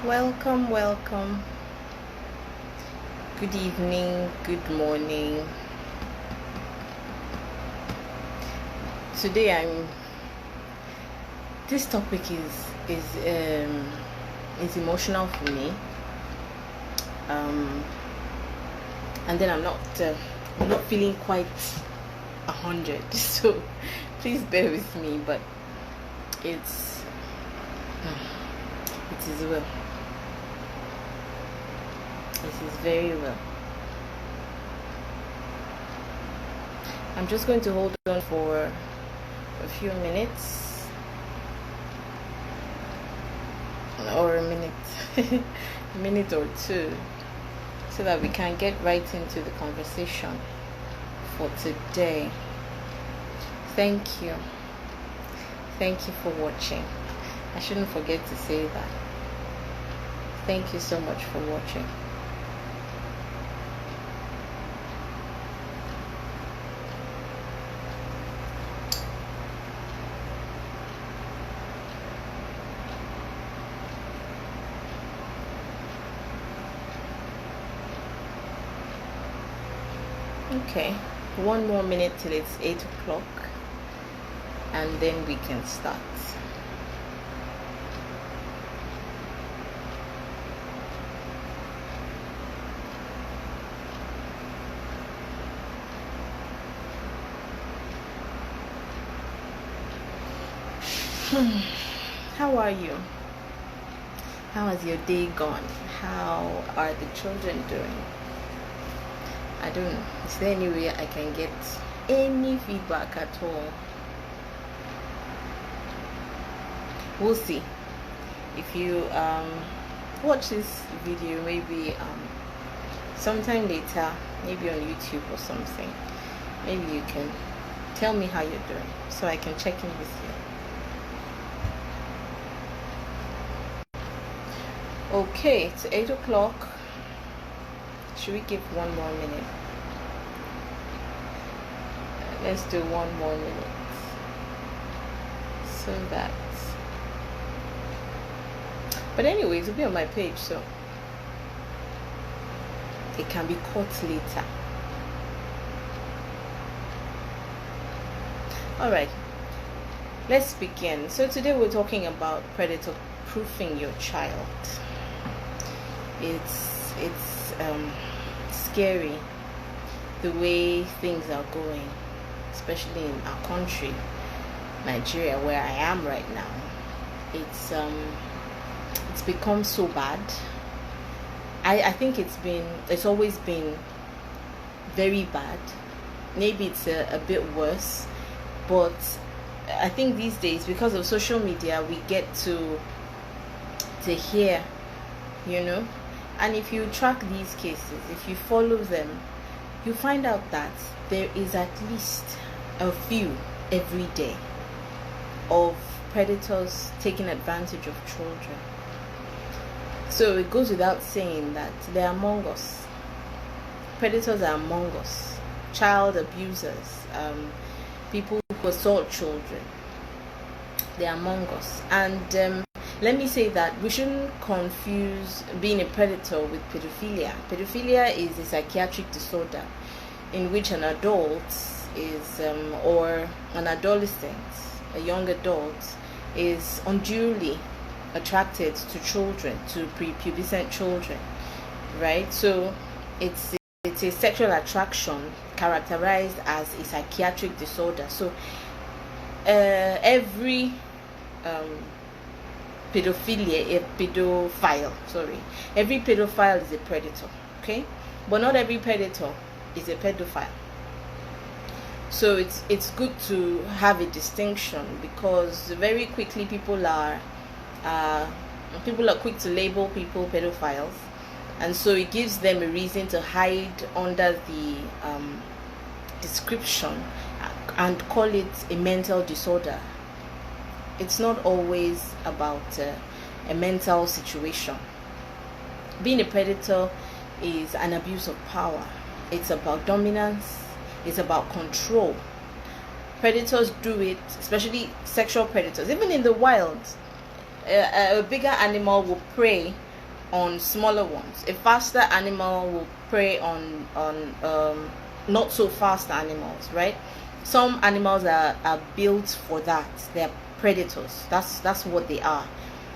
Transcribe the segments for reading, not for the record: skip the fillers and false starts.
Welcome, welcome. Good evening, good morning. Today this topic is emotional for me. And then I'm not feeling quite 100. So please bear with me, but it is well. It is very well. I'm just going to hold on for a few minutes or a minute or two, so that we can get right into the conversation for today. Thank you for watching. I shouldn't forget to say that. Thank you so much for watching. Okay, one more minute till it's 8 o'clock, and then we can start. How are you? How has your day gone? How are the children doing? I don't know. Is there any way I can get any feedback at all? We'll see. If you watch this video maybe sometime later, maybe on YouTube or something, maybe you can tell me how you're doing so I can check in with you. Okay, it's 8 o'clock. Should we give one more minute? Let's do one more minute, so that. But anyways, it'll be on my page, so it can be caught later. All right, let's begin. So today we're talking about predator proofing your child. It's scary the way things are going, especially in our country, Nigeria, where I am right now. It's become so bad. I think it's always been very bad. Maybe it's a bit worse, but I think these days, because of social media, we get to hear, and if you track these cases, if you follow them, you find out that there is at least a few every day of predators taking advantage of children. So it goes without saying that they're among us. Predators are among us. Child abusers, people who assault children, they're among us. And let me say that we shouldn't confuse being a predator with pedophilia. Pedophilia is a psychiatric disorder in which an adult or an adolescent, a young adult, is unduly attracted to children, to prepubescent children, right? So it's a sexual attraction characterized as a psychiatric disorder. So every every pedophile is a predator, okay? But not every predator is a pedophile. So it's good to have a distinction, because very quickly people are quick to label people pedophiles, and so it gives them a reason to hide under the description and call it a mental disorder. It's not always about a mental situation. Being a predator is an abuse of power. It's about dominance. It's about control. Predators do it, especially sexual predators. Even in the wild, a bigger animal will prey on smaller ones. A faster animal will prey on not so fast animals, right? Some animals are built for that. They're predators. That's what they are,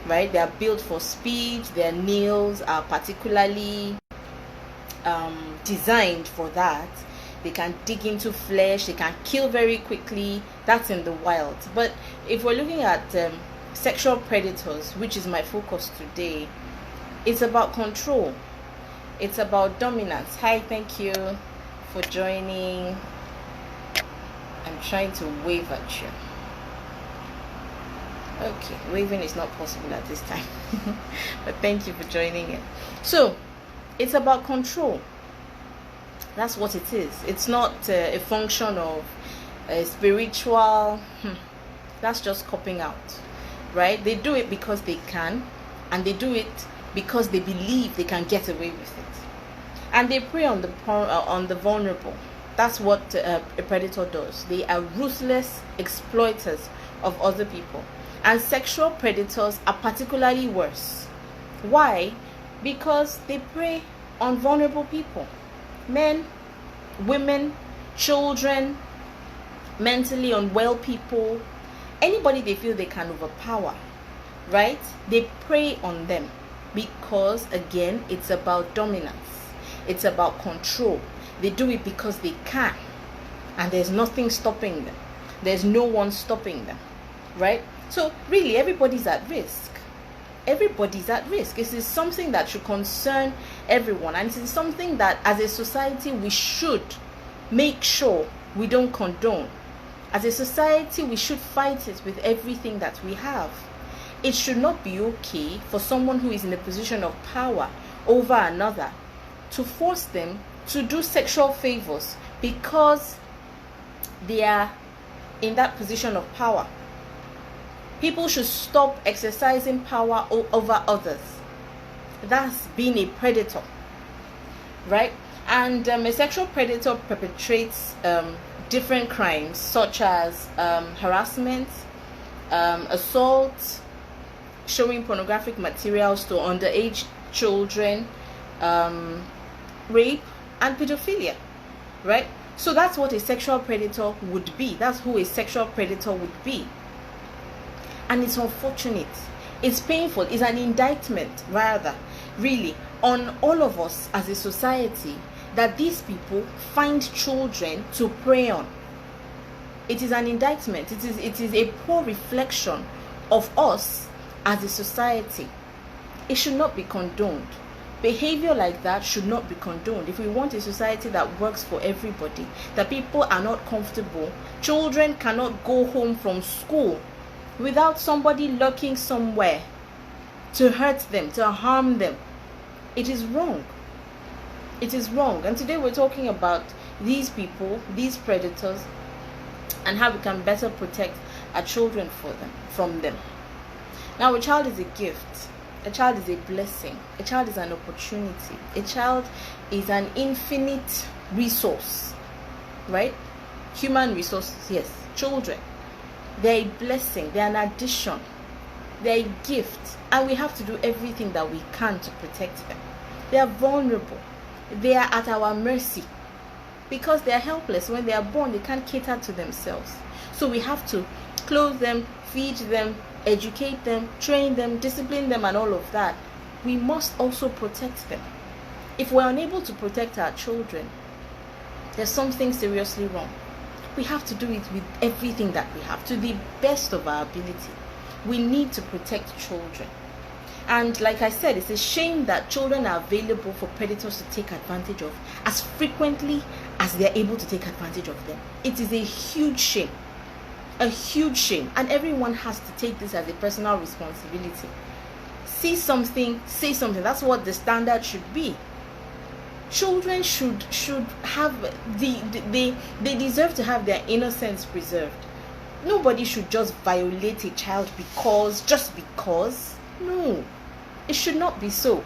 right? They are built for speed. Their nails are particularly designed for that. They can dig into flesh. They can kill very quickly. That's in the wild. But if we're looking at sexual predators, which is my focus today, it's about control. It's about dominance. Hi, thank you for joining. I'm trying to wave at you. Okay, waving is not possible at this time. But thank you for joining it. So, it's about control. That's what it is. It's not a function of spiritual. That's just copping out, right? They do it because they can, and they do it because they believe they can get away with it, and they prey on the vulnerable. That's what a predator does. They are ruthless exploiters of other people, and sexual predators are particularly worse. Why? Because they prey on vulnerable people. Men, women, children, mentally unwell people, anybody they feel they can overpower, right? They prey on them because, again, it's about dominance. It's about control. They do it because they can, and there's nothing stopping them. There's no one stopping them, right? So really, everybody's at risk. Everybody's at risk. This is something that should concern everyone, and it is something that as a society we should make sure we don't condone. As a society, we should fight it with everything that we have. It should not be okay for someone who is in a position of power over another to force them to do sexual favors because they are in that position of power. People should stop exercising power over others. That's being a predator, right? And a sexual predator perpetrates different crimes such as harassment, assault, showing pornographic materials to underage children, rape, and pedophilia, right? So that's what a sexual predator would be. That's who a sexual predator would be. And it's unfortunate. It's painful. It's an indictment, rather, really, on all of us as a society that these people find children to prey on. It is an indictment. It is a poor reflection of us as a society. It should not be condoned. Behavior like that should not be condoned. If we want a society that works for everybody, that people are not comfortable, children cannot go home from school without somebody lurking somewhere to hurt them, to harm them. It is wrong. It is wrong. And today we're talking about these people, these predators, and how we can better protect our children from them. Now, a child is a gift. A child is a blessing. A child is an opportunity. A child is an infinite resource, right? Human resources, yes. Children. They're a blessing. They're an addition. They're a gift. And we have to do everything that we can to protect them. They are vulnerable. They are at our mercy. Because they are helpless. When they are born, they can't cater to themselves. So we have to clothe them, feed them, educate them, train them, discipline them, and all of that. We must also protect them. If we're unable to protect our children, there's something seriously wrong. We have to do it with everything that we have, to the best of our ability. We need to protect children. And like I said, it's a shame that children are available for predators to take advantage of as frequently as they're able to take advantage of them. It is a huge shame. A huge shame. And everyone has to take this as a personal responsibility. See something, say something. That's what the standard should be. Children should have they deserve to have their innocence preserved. Nobody should just violate a child just because. No, it should not be so.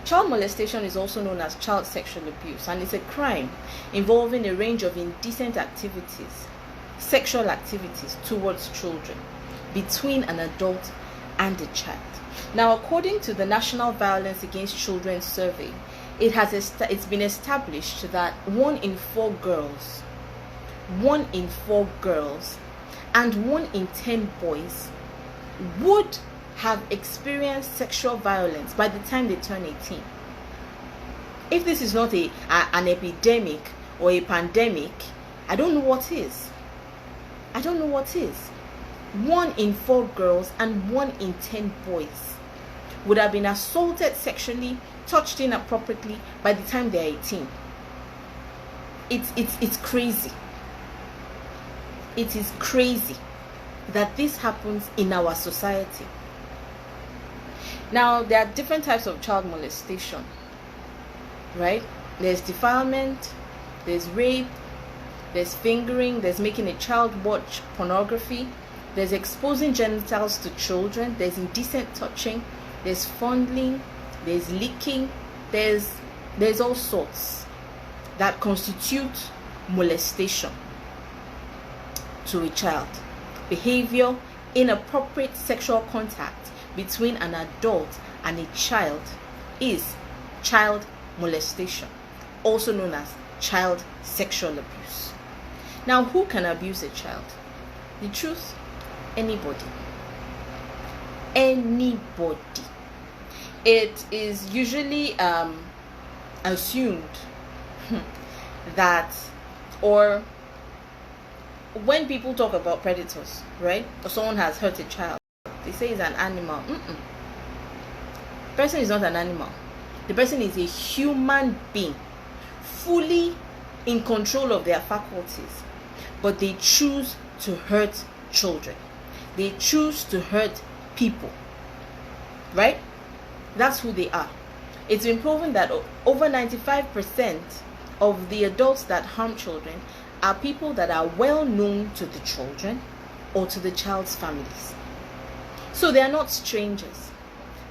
Child molestation is also known as child sexual abuse, and it's a crime involving a range of indecent activities, sexual activities towards children, between an adult and a child. Now, according to the National Violence Against Children survey, it's been established that 1 in 4 girls and 1 in 10 boys would have experienced sexual violence by the time they turn 18. If this is not an epidemic or a pandemic, I don't know what is. 1 in 4 girls and 1 in 10 boys would have been assaulted sexually, touched inappropriately by the time they're 18. It's crazy. It is crazy that this happens in our society. Now, there are different types of child molestation, right? There's defilement, there's rape, there's fingering, there's making a child watch pornography, there's exposing genitals to children, there's indecent touching, there's fondling, there's licking, there's all sorts that constitute molestation to a child. Behavior, inappropriate sexual contact between an adult and a child is child molestation, also known as child sexual abuse. Now, who can abuse a child? The truth, anybody. It is usually assumed that, or when people talk about predators, right, or someone has hurt a child, they say it's an animal. The person is not an animal. The person is a human being, fully in control of their faculties, but they choose to hurt children. They choose to hurt people, right? That's who they are. It's been proven that over 95% of the adults that harm children are people that are well known to the children or to the child's families. So they are not strangers.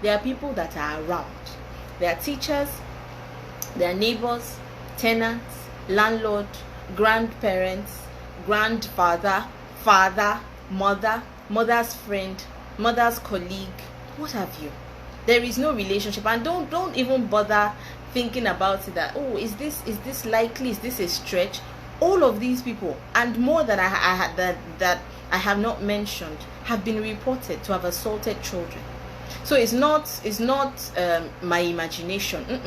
They are people that are around. They are teachers, they are neighbors, tenants, landlord, grandparents, grandfather, father, mother, mother's friend, mother's colleague, what have you. There is no relationship, and don't even bother thinking about it that, oh, is this likely, is this a stretch? All of these people and more that I have not mentioned have been reported to have assaulted children. So it's not my imagination.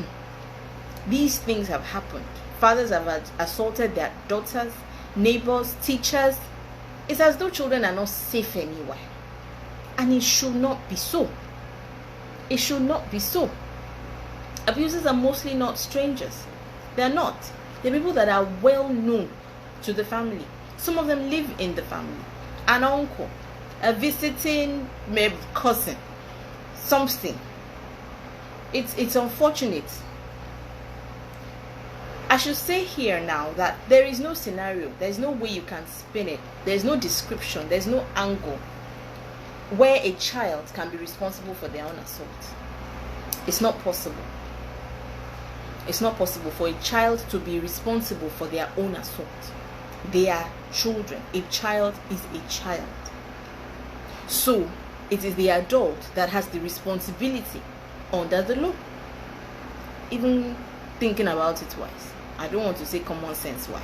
These things have happened. Fathers have assaulted their daughters, neighbors, teachers. It's as though children are not safe anywhere, and it should not be so. It should not be so. Abusers are mostly not strangers. They're not. They're people that are well known to the family. Some of them live in the family. An uncle, a visiting cousin, something. It's unfortunate. I should say here now that there is no scenario, there is no way you can spin it, there is no description, there is no angle where a child can be responsible for their own assault. It's not possible. It's not possible for a child to be responsible for their own assault. They are children. A child is a child. So it is the adult that has the responsibility under the law. Even thinking about it twice. I don't want to say common sense wise,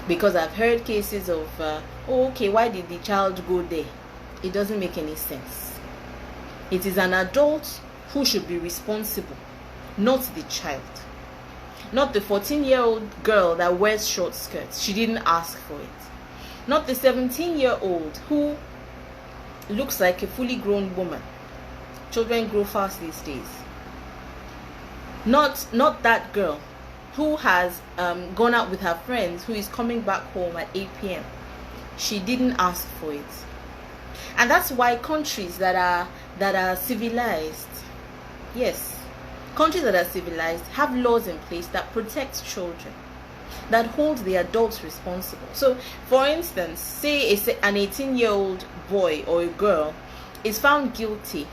because I've heard cases of why did the child go there? It doesn't make any sense. It is an adult who should be responsible, not the child. Not the 14-year-old girl that wears short skirts. She didn't ask for it. Not the 17-year-old who looks like a fully grown woman. Children grow fast these days. Not that girl who has gone out with her friends, who is coming back home at 8 p.m. She didn't ask for it. And that's why countries that are civilized, yes, countries that are civilized have laws in place that protect children, that hold the adults responsible. So, for instance, say an 18-year-old boy or a girl is found guilty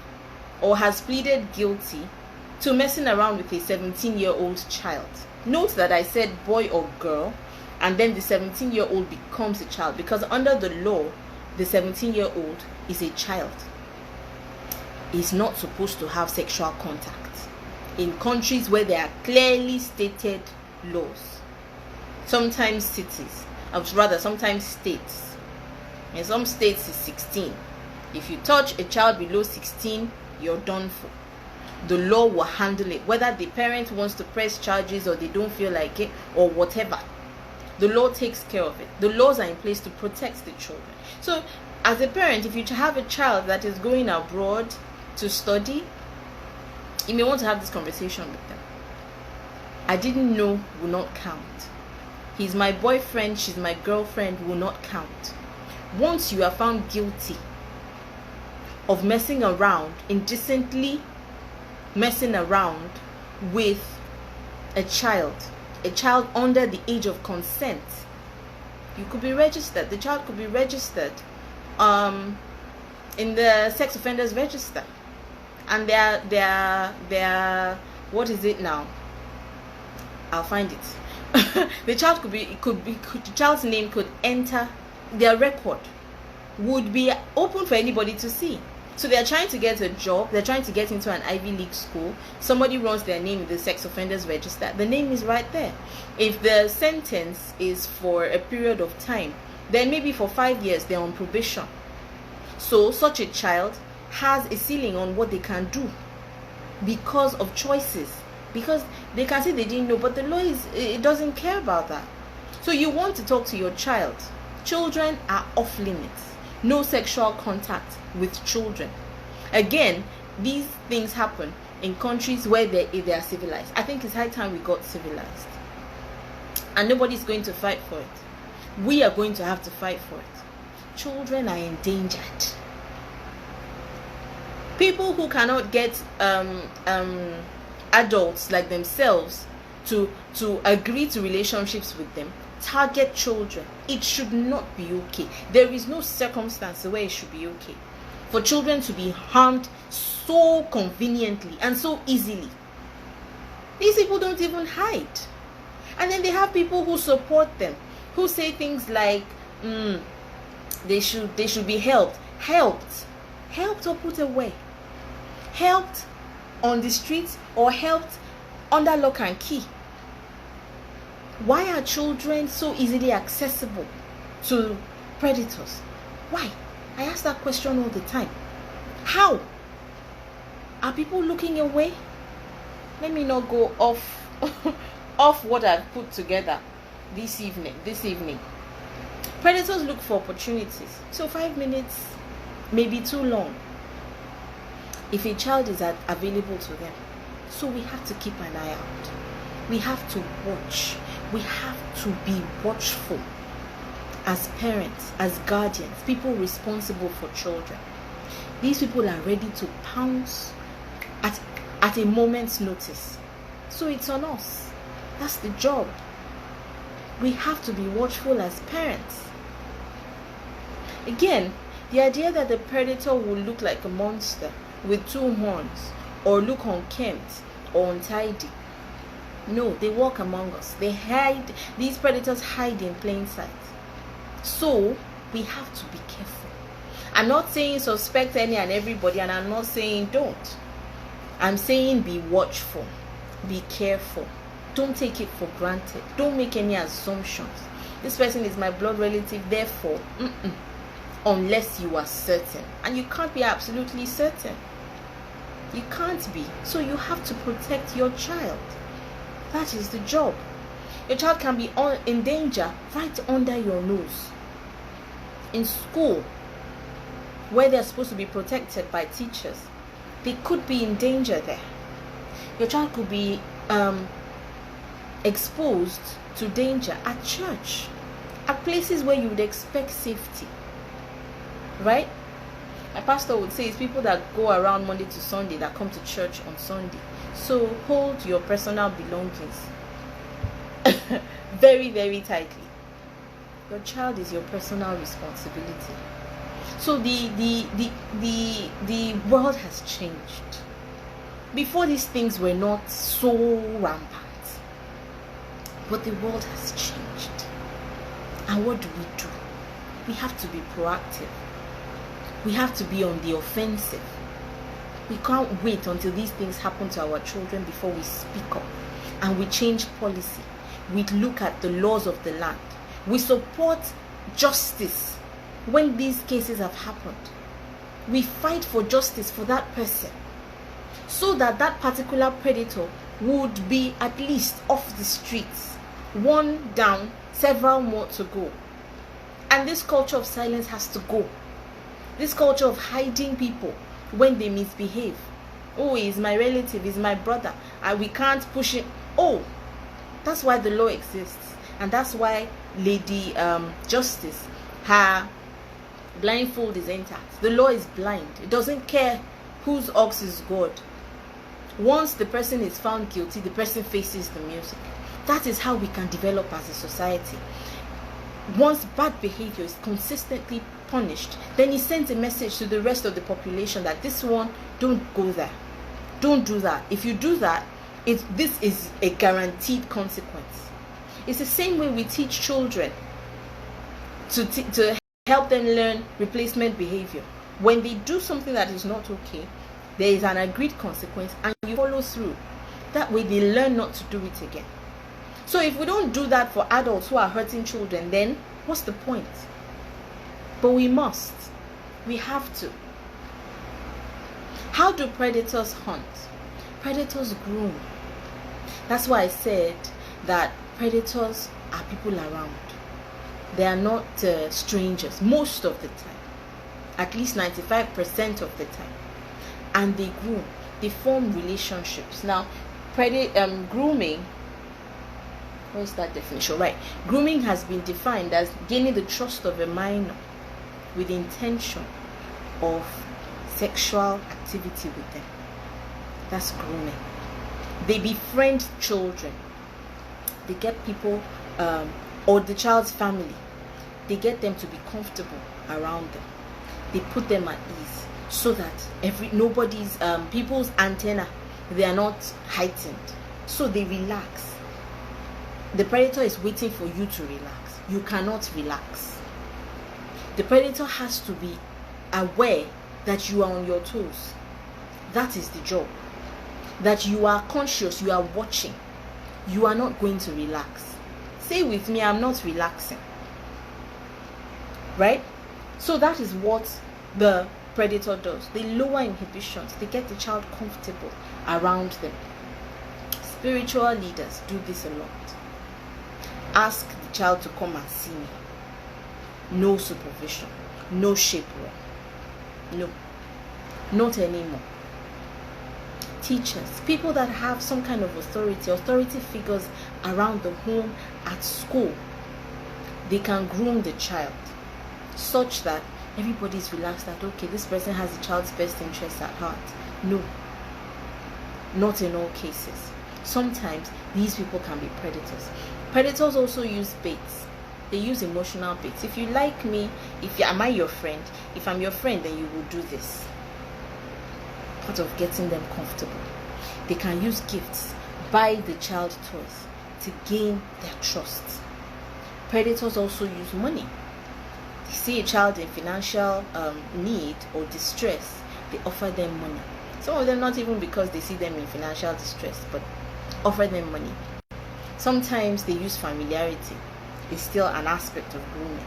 or has pleaded guilty to messing around with a 17-year-old child. Note that I said boy or girl, and then the 17-year-old becomes a child, because under the law, the 17-year-old is a child. is not supposed to have sexual contact in countries where there are clearly stated laws. Sometimes cities, sometimes states. In some states it's 16. If you touch a child below 16, you're done for. The law will handle it, whether the parent wants to press charges or they don't feel like it or whatever. The law takes care of it. The laws are in place to protect the children. So as a parent, if you have a child that is going abroad to study, you may want to have this conversation with them. I didn't know will not count. He's my boyfriend, she's my girlfriend will not count. Once you are found guilty of messing around, indecently messing around with a child under the age of consent, you could be registered. The child could be registered in the sex offenders register, and they're what is it now? I'll find it. The child the child's name could enter, their record would be open for anybody to see. So they're trying to get a job, they're trying to get into an Ivy League school, somebody runs their name in the sex offenders register, the name is right there. If the sentence is for a period of time, then maybe for 5 years they're on probation. So such a child has a ceiling on what they can do because of choices, because they can say they didn't know, but the law it doesn't care about that. So you want to talk to your child. Children are off limits. No sexual contact with children. Again, these things happen in countries where they are civilized. I think it's high time we got civilized. And nobody's going to fight for it. We are going to have to fight for it. Children are endangered. People who cannot get adults like themselves to agree to relationships with them target children. It should not be okay. There is no circumstance where it should be okay for children to be harmed so conveniently and so easily. These people don't even hide. And then they have people who support them, who say things like they should be helped or put away, helped on the streets or helped under lock and key. Why are children so easily accessible to predators? Why? I ask that question all the time. How? Are people looking away? Let me not go off what I've put together this evening. Predators look for opportunities. So 5 minutes may be too long if a child is available to them. So we have to keep an eye out. We have to watch. We have to be watchful as parents, as guardians, people responsible for children. These people are ready to pounce at a moment's notice. So it's on us. That's the job. We have to be watchful as parents. Again, the idea that the predator will look like a monster with 2 horns or look unkempt or untidy. No, they walk among us. They hide. These predators hide in plain sight. So we have to be careful. I'm not saying suspect any and everybody, and I'm not saying don't. I'm saying be watchful, be careful. Don't take it for granted. Don't make any assumptions. This person is my blood relative, therefore, unless you are certain. And you can't be absolutely certain. You can't be. So you have to protect your child. That is the job. Your child can be in danger right under your nose. In school, where they're supposed to be protected by teachers, they could be in danger there. Your child could be exposed to danger at church, at places where you would expect safety. Right? My pastor would say it's people that go around Monday to Sunday that come to church on Sunday. So hold your personal belongings very, very tightly. Your child is your personal responsibility. So the world has changed. Before, these things were not so rampant, but the world has changed. And what do? We have to be proactive. We have to be on the offensive. We can't wait until these things happen to our children before we speak up and we change policy. We look at the laws of the land. We support justice when these cases have happened. We fight for justice for that person so that that particular predator would be at least off the streets. One down, several more to go. And this culture of silence has to go. This culture of hiding people when they misbehave. Oh, he's my relative, he's my brother, and we can't push it. Oh, that's why the law exists. And that's why Lady Justice, her blindfold is intact. The law is blind. It doesn't care whose ox is God. Once the person is found guilty, the person faces the music. That is how we can develop as a society. Once bad behavior is consistently punished, then it sends a message to the rest of the population that this one, don't go there. Don't do that. If you do that, this is a guaranteed consequence. It's the same way we teach children to help them learn replacement behavior. When they do something that is not okay, there is an agreed consequence and you follow through. That way they learn not to do it again. So if we don't do that for adults who are hurting children, then what's the point? But we must. We have to. How do predators hunt? Predators groom. That's why I said that predators are people around. They are not strangers most of the time. At least 95% of the time. And they groom. They form relationships. Now, grooming, where's that definition? Right. Grooming has been defined as gaining the trust of a minor with the intention of sexual activity with them. That's grooming. They befriend children. They get people or the child's family. They get them to be comfortable around them. They put them at ease so that people's antenna, they are not heightened. So they relax. The predator is waiting for you to relax. You cannot relax. The predator has to be aware that you are on your toes. That is the job. That you are conscious, you are watching. You are not going to relax. Say with me, I'm not relaxing. Right? So that is what the predator does. They lower inhibitions. They get the child comfortable around them. Spiritual leaders do this a lot. Ask the child to come and see me. No supervision. No shape work. No. Not anymore. Teachers, people that have some kind of authority figures around the home, at school, they can groom the child such that everybody is relaxed that, okay, this person has the child's best interests at heart. No. Not in all cases. Sometimes these people can be predators. Predators also use baits. They use emotional baits. If you like me, am I your friend? If I'm your friend, then you will do this. Part of getting them comfortable. They can use gifts, buy the child toys to gain their trust. Predators also use money. They see a child in financial need or distress, they offer them money. Some of them not even because they see them in financial distress, but offer them money. Sometimes they use familiarity. It's still an aspect of grooming.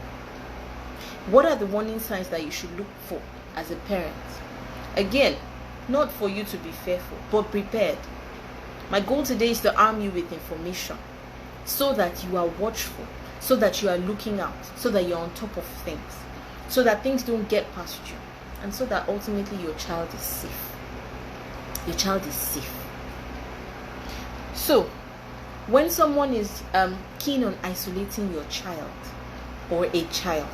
What are the warning signs that you should look for as a parent? Again, not for you to be fearful, but prepared. My goal today is to arm you with information so that you are watchful, so that you are looking out, so that you're on top of things, so that things don't get past you, and so that ultimately your child is safe. Your child is safe. So, when someone is keen on isolating your child or a child,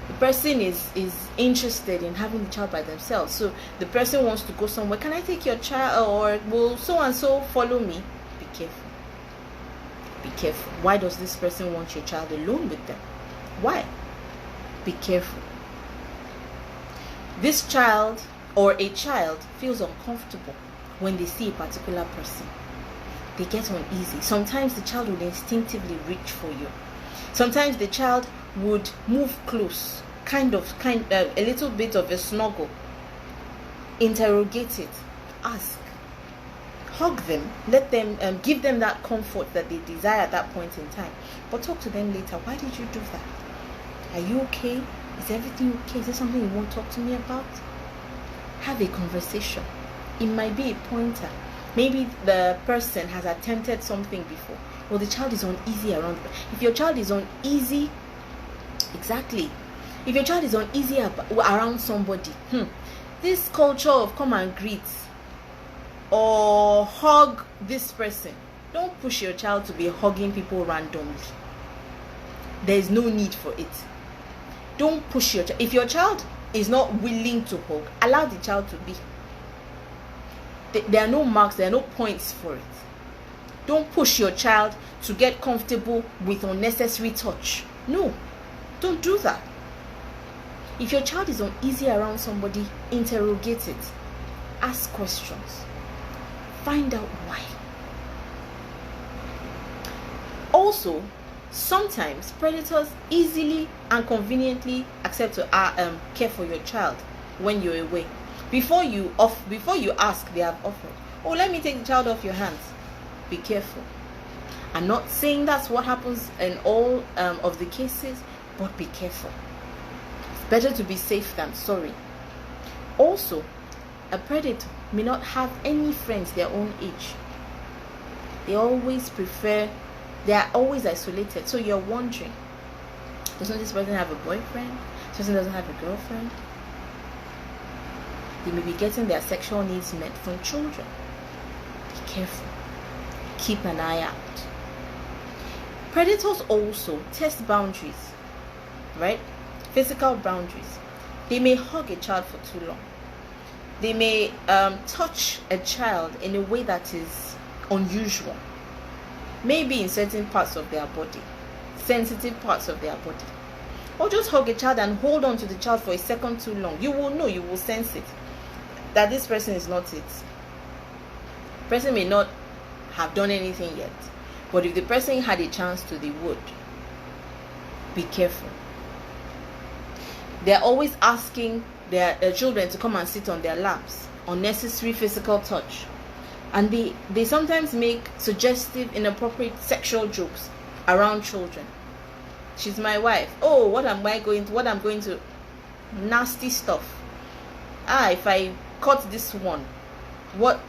the person is interested in having the child by themselves. So the person wants to go somewhere. Can I take your child? Or will so and so follow me? Be careful. Be careful. Why does this person want your child alone with them? Why? Be careful. This child or a child feels uncomfortable when they see a particular person. They get uneasy. Sometimes the child will instinctively reach for you. Sometimes the child would move close, kind of a little bit of a snuggle. Interrogate it. Ask. Hug them. Let them give them that comfort that they desire at that point in time. But talk to them later. Why did you do that? Are you okay? Is everything okay? Is there something you want to talk to me about? Have a conversation. It might be a pointer. Maybe the person has attempted something before, or the child is uneasy around. If your child is uneasy, exactly. If your child is uneasy around somebody, this culture of come and greet or hug this person, don't push your child to be hugging people randomly. There is no need for it. Don't push your child. If your child is not willing to hug, allow the child to be. There are no marks, there are no points for it. Don't push your child to get comfortable with unnecessary touch. No, don't do that. If your child is uneasy around somebody, interrogate it. Ask questions. Find out why. Also, sometimes predators easily and conveniently accept to care for your child when you're away. Before you ask, they have offered. Oh, let me take the child off your hands. Be careful. I'm not saying that's what happens in all of the cases, but be careful. It's better to be safe than sorry. Also, a predator may not have any friends their own age. They are always isolated. So you're wondering, doesn't this person have a boyfriend? This person doesn't have a girlfriend? They may be getting their sexual needs met from children. Be careful. Keep an eye out. Predators also test boundaries, right? Physical boundaries. They may hug a child for too long. They may touch a child in a way that is unusual. Maybe in certain parts of their body, sensitive parts of their body. Or just hug a child and hold on to the child for a second too long. You will know, you will sense it, that this person is not it. The person may not have done anything yet, but if the person had a chance to, they would. Be careful. They're always asking their children to come and sit on their laps. Unnecessary physical touch. And they sometimes make suggestive, inappropriate sexual jokes around children. She's my wife. Oh, what I'm going to nasty stuff. If I cut this one, what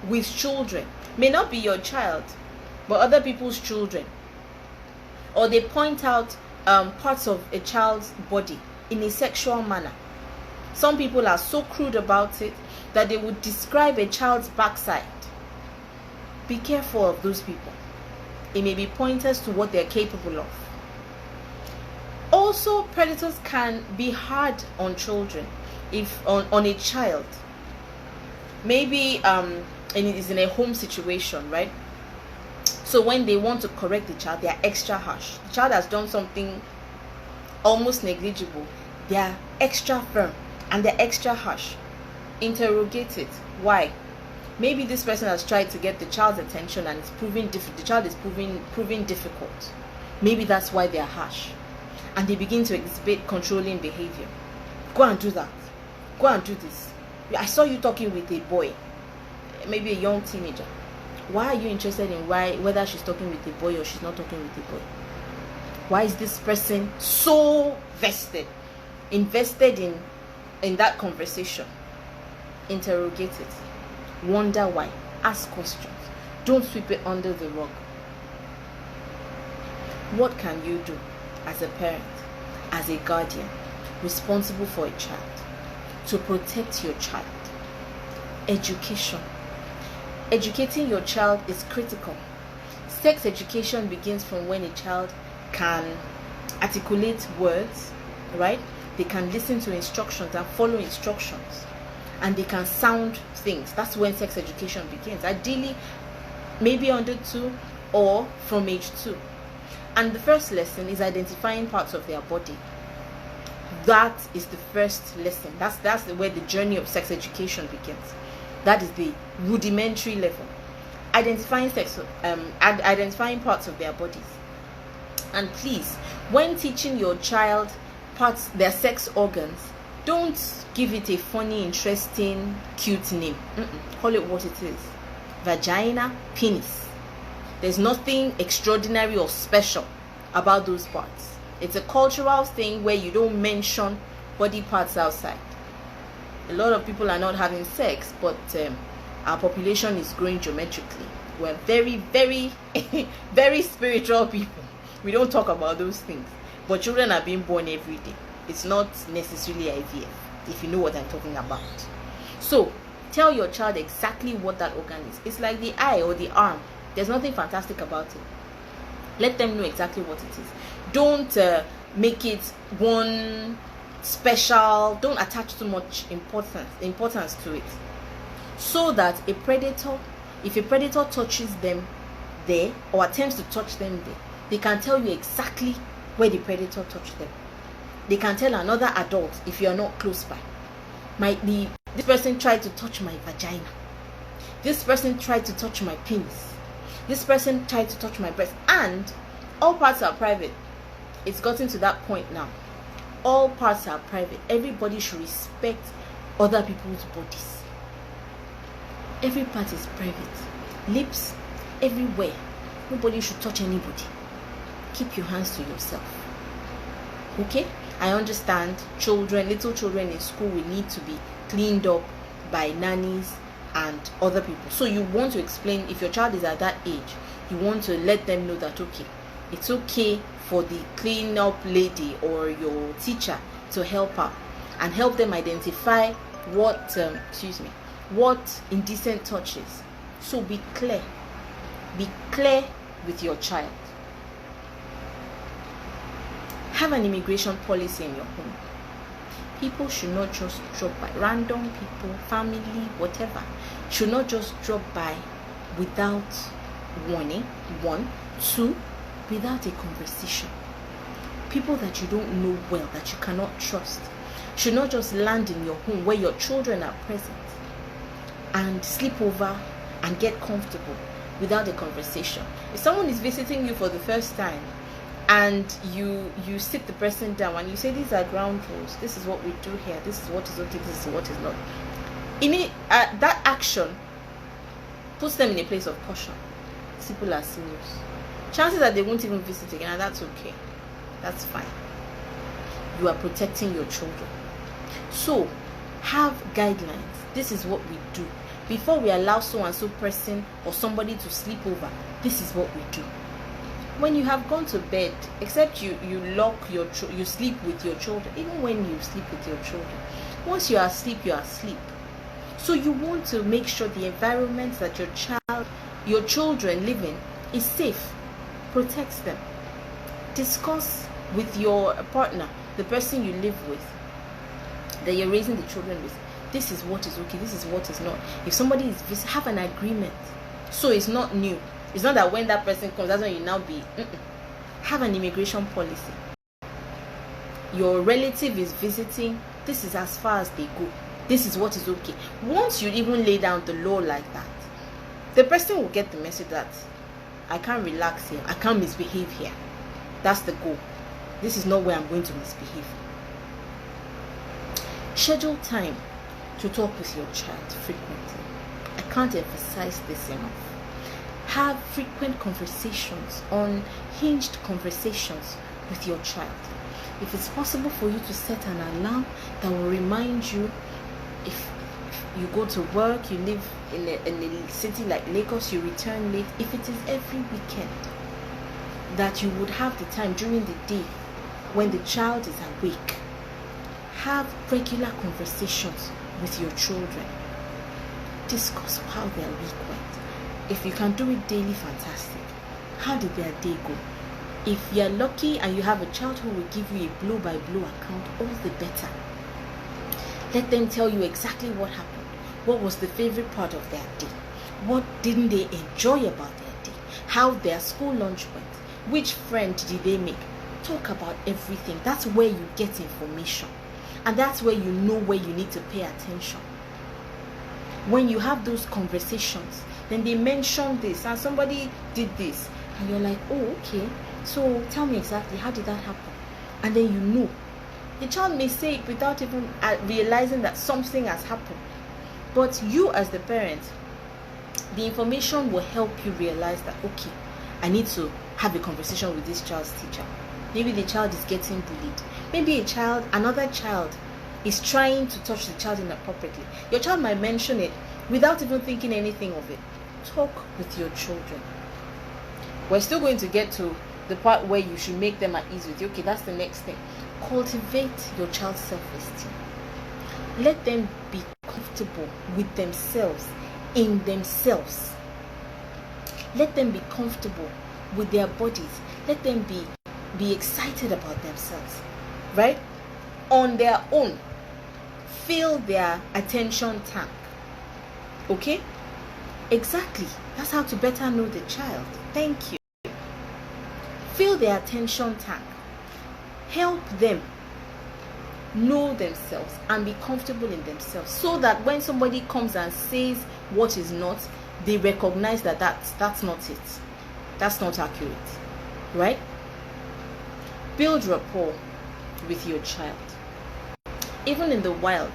with children? May not be your child, but other people's children. Or they point out parts of a child's body in a sexual manner. Some people are so crude about it that they would describe a child's backside. Be careful of those people. It may be pointers to what they're capable of. Also, predators can be hard on children, if on a child. Maybe it is in a home situation, right? So when they want to correct the child, they are extra harsh. The child has done something almost negligible. They are extra firm and they're extra harsh. Interrogate it. Why? Maybe this person has tried to get the child's attention and it's proving difficult. The child is proving difficult. Maybe that's why they are harsh. And they begin to exhibit controlling behavior. Go and do that. Go and do this. I saw you talking with a boy, maybe a young teenager. Why are you interested in whether she's talking with a boy or she's not talking with a boy? Why is this person so invested in that conversation? Interrogate it. Wonder why. Ask questions. Don't sweep it under the rug. What can you do as a parent, as a guardian, responsible for a child, to protect your child? Education. Educating your child is critical. Sex education begins from when a child can articulate words, right? They can listen to instructions and follow instructions, and they can sound things. That's when sex education begins. Ideally, maybe under 2 or from age 2. And the first lesson is identifying parts of their body. That is the first lesson. That's where the journey of sex education begins. That is the rudimentary level. Identifying identifying parts of their bodies. And please, when teaching your child their sex organs, Don't give it a funny, interesting, cute name. Call it what it is. Vagina, penis. There's nothing extraordinary or special about those parts. It's a cultural thing where you don't mention body parts outside. A lot of people are not having sex, but our population is growing geometrically. We're very, very, very spiritual people. We don't talk about those things. But children are being born every day. It's not necessarily IVF, if you know what I'm talking about. So, tell your child exactly what that organ is. It's like the eye or the arm. There's nothing fantastic about it. Let them know exactly what it is. Don't make it one special. Don't attach too much importance to it. So that if a predator touches them there or attempts to touch them there, they can tell you exactly where the predator touched them. They can tell another adult if you are not close by. This person tried to touch my vagina. This person tried to touch my penis. This person tried to touch my breast. And all parts are private. It's gotten to that point now. All parts are private. Everybody should respect other people's bodies. Every part is private. Lips, everywhere. Nobody should touch anybody. Keep your hands to yourself. Okay? I understand little children in school will need to be cleaned up by nannies and other people. So you want to explain, if your child is at that age, you want to let them know that, okay, it's okay for the clean up lady or your teacher to help out and help them identify what indecent touch is. So be clear with your child. Have an immigration policy in your home. People should not just drop by. Random people, family, whatever, should not just drop by without warning. 1, 2, without a conversation. People that you don't know well, that you cannot trust, should not just land in your home where your children are present and sleep over and get comfortable without a conversation. If someone is visiting you for the first time and you sit the person down and you say, these are ground rules, this is what we do here, this is what is okay, this is what is not, that action puts them in a place of caution. People are serious. Chances that they won't even visit again, and that's okay. That's fine. You are protecting your children. So have guidelines. This is what we do. Before we allow so and so person or somebody to sleep over, this is what we do. When you have gone to bed, except you you sleep with your children. Even when you sleep with your children, once you are asleep, you are asleep. So you want to make sure the environment that your children live in is safe. Protects them. Discuss with your partner, the person you live with, that you're raising the children with. This is what is okay, this is what is not. If somebody is have an agreement. So it's not new. It's not that when that person comes, that's when you now be. Have an immigration policy. Your relative is visiting. This is as far as they go. This is what is okay. Once you even lay down the law like that, the person will get the message that I can't relax here. I can't misbehave here. That's the goal. This is not where I'm going to misbehave. Schedule time to talk with your child frequently. I can't emphasize this enough. Have frequent conversations, unhinged conversations with your child. If it's possible for you to set an alarm that will remind you, if you go to work, you live in a city like Lagos, you return late, if it is every weekend, that you would have the time during the day when the child is awake. Have regular conversations with your children. Discuss how their week went. If you can do it daily, fantastic. How did their day go? If you're lucky and you have a child who will give you a blow-by-blow account, all the better. Let them tell you exactly what happened. What was the favorite part of their day? What didn't they enjoy about their day? How their school lunch went? Which friend did they make? Talk about everything. That's where you get information. And that's where you know where you need to pay attention. When you have those conversations, then they mention this and somebody did this. And you're like, oh, okay. So tell me exactly, how did that happen? And then you know. The child may say it without even realizing that something has happened. But you as the parent, the information will help you realize that, okay, I need to have a conversation with this child's teacher. Maybe the child is getting bullied. Maybe another child is trying to touch the child inappropriately. Your child might mention it without even thinking anything of it. Talk with your children. We're still going to get to the part where you should make them at ease with you. Okay, that's the next thing. Cultivate your child's self-esteem. Let them be comfortable with themselves, in themselves. Let them be comfortable with their bodies. Let them be excited about themselves, right? On their own. Fill their attention tank. Okay? Exactly. That's how to better know the child. Thank you. Fill their attention tank. Help them know themselves and be comfortable in themselves, so that when somebody comes and says what is not, they recognize that that's not it. That's not accurate. Right? Build rapport with your child. Even in the wild,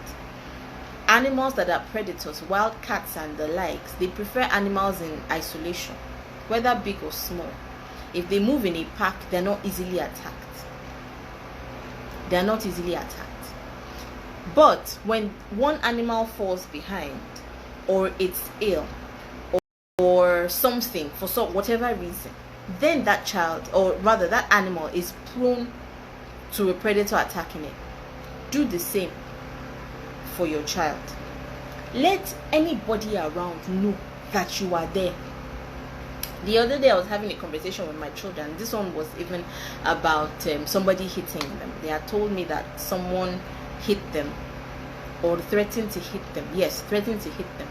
animals that are predators, wild cats and the likes, they prefer animals in isolation, whether big or small. If they move in a pack, they're not easily attacked. They're not easily attacked. But when one animal falls behind, or it's ill, or something, for whatever reason, then that child, or rather that animal, is prone to a predator attacking it. Do the same for your child. Let anybody around know that you are there. The other day I was having a conversation with my children. This one was even about somebody hitting them. They had told me that someone hit them, or threatened to hit them. Yes, threatened to hit them.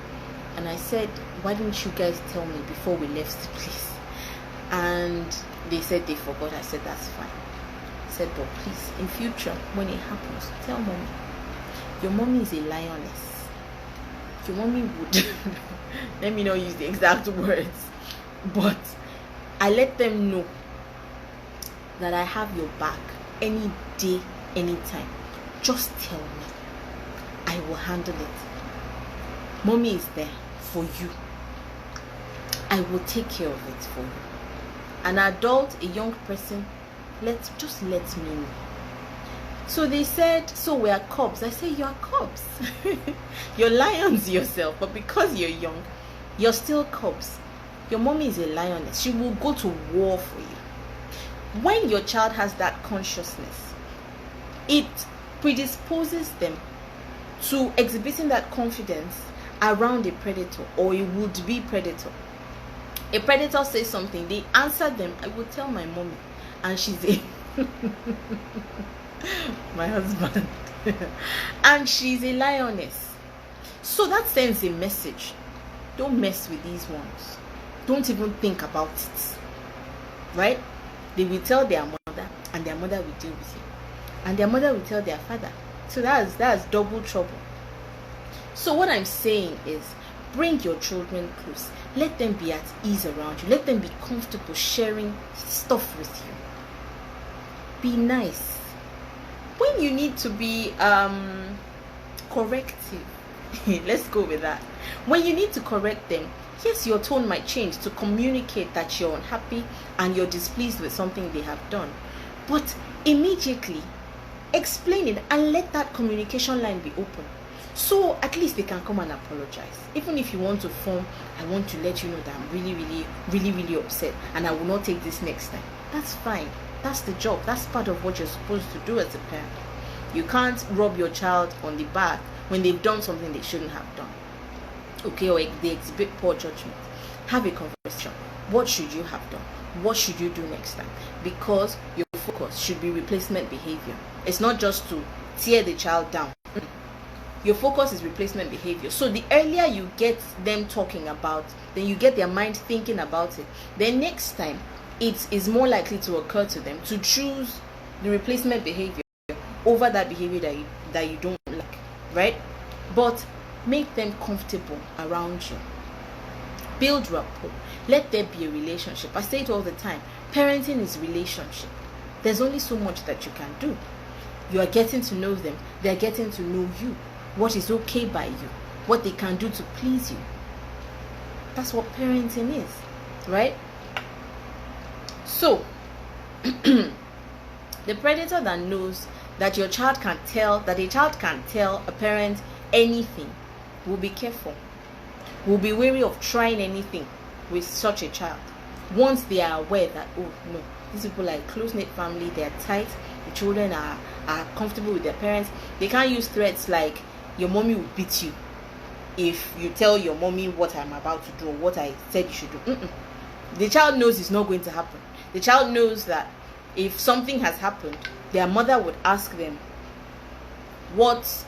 And I said, why didn't you guys tell me before we left the place? And they said they forgot. I said, that's fine. I said, but please, in future, when it happens, tell mommy. Your mommy is a lioness. Your mommy would, let me not use the exact words, but I let them know that I have your back any day, anytime. Just tell me. I will handle it. Mommy is there for you. I will take care of it for you. An adult, a young person, just let me know. So they said, so we are cubs. I say, you are cubs. You're lions yourself, but because you're young, you're still cubs. Your mommy is a lioness. She will go to war for you. When your child has that consciousness, it predisposes them to exhibiting that confidence around a predator or a would-be predator. A predator says something, they answer them, I will tell my mommy, and she's a my husband and she's a lioness. So that sends a message. Don't mess with these ones. Don't even think about it. Right? They will tell their mother, and their mother will deal with you, and their mother will tell their father. So that's double trouble. So what I'm saying is, bring your children close. Let them be at ease around you. Let them be comfortable sharing stuff with you. Be nice. When you need to be corrective, let's go with that. When you need to correct them, yes, your tone might change to communicate that you're unhappy and you're displeased with something they have done. But immediately explain it and let that communication line be open. So at least they can come and apologize. Even if you want to form, I want to let you know that I'm really upset and I will not take this next time. That's fine. That's the job. That's part of what you're supposed to do as a parent. You can't rub your child on the back when they've done something they shouldn't have done. Okay, or they exhibit poor judgment. Have a conversation. What should you have done? What should you do next time? Because your focus should be replacement behavior. It's not just to tear the child down. Your focus is replacement behavior. So the earlier you get them talking about, then you get their mind thinking about it, then next time it is more likely to occur to them to choose the replacement behavior over that behavior that you don't like, right? But make them comfortable around you. Build rapport. Let there be a relationship. I say it all the time. Parenting is relationship. There's only so much that you can do. You are getting to know them. They are getting to know you. What is okay by you. What they can do to please you. That's what parenting is, right? So, the predator that knows that a child can tell a parent anything will be careful, will be wary of trying anything with such a child once they are aware that, oh no, these people are a close-knit family, they are tight, the children are comfortable with their parents. They can't use threats like, your mommy will beat you if you tell your mommy what I'm about to do or what I said you should do. The child knows it's not going to happen. The child knows that if something has happened, their mother would ask them what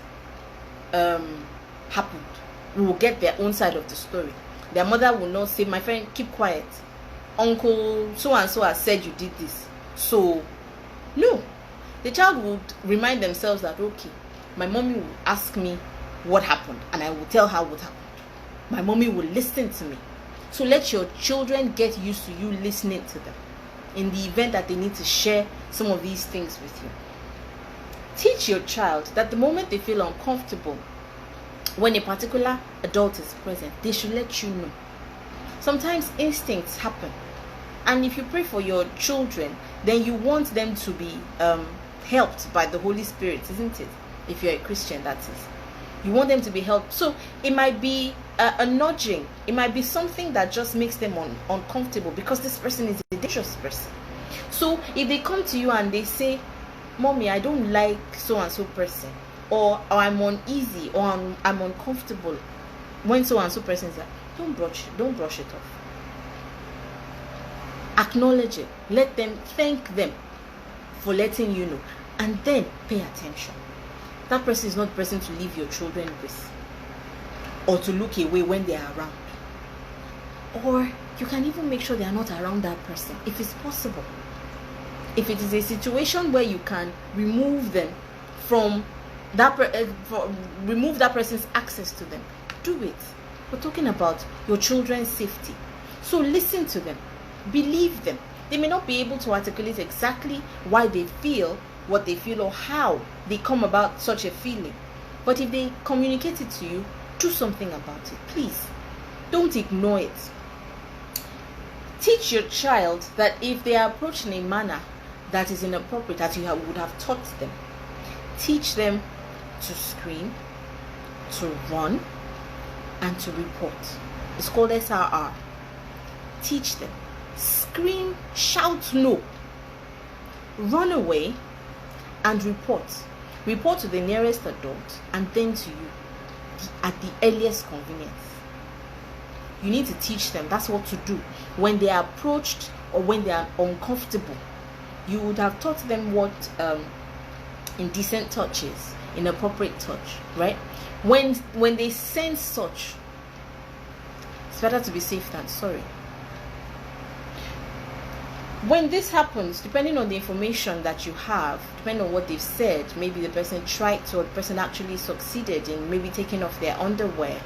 happened. We will get their own side of the story. Their mother will not say, my friend, keep quiet, uncle so and so has said you did this. So no, the child would remind themselves that, okay, my mommy will ask me what happened and I will tell her what happened. My mommy will listen to me. So let your children get used to you listening to them in the event that they need to share some of these things with you. Teach your child that the moment they feel uncomfortable when a particular adult is present, they should let you know. Sometimes instincts happen, and if you pray for your children, then you want them to be helped by the Holy Spirit, isn't it? If you're a Christian, that is. You want them to be helped. So it might be a nudging. It might be something that just makes them uncomfortable because this person is a dangerous person. So if they come to you and they say, Mommy, I don't like so and so person, or I'm uneasy, or I'm uncomfortable when so and so person is there, don't brush it off. Acknowledge it. Let them, thank them for letting you know, and then pay attention. That person is not the person to leave your children with, or to look away when they are around. Or you can even make sure they are not around that person if it's possible. If it is a situation where you can remove them from that remove that person's access to them, do it. We're talking about your children's safety. So listen to them, believe them. They may not be able to articulate exactly why they feel what they feel or how they come about such a feeling, but if they communicate it to you, do something about it. Please don't ignore it. Teach your child that if they are approached in a manner that is inappropriate, that you would have taught them, teach them to scream, to run, and to report. It's called SRR. Teach them. Scream, shout no, run away, and report. Report to the nearest adult and then to you at the earliest convenience. You need to teach them that's what to do when they are approached or when they are uncomfortable. You would have taught them what indecent touch is, inappropriate touch, right? When they sense such, it's better to be safe than sorry. When this happens, depending on the information that you have, depending on what they've said, maybe the person tried to, or the person actually succeeded in maybe taking off their underwear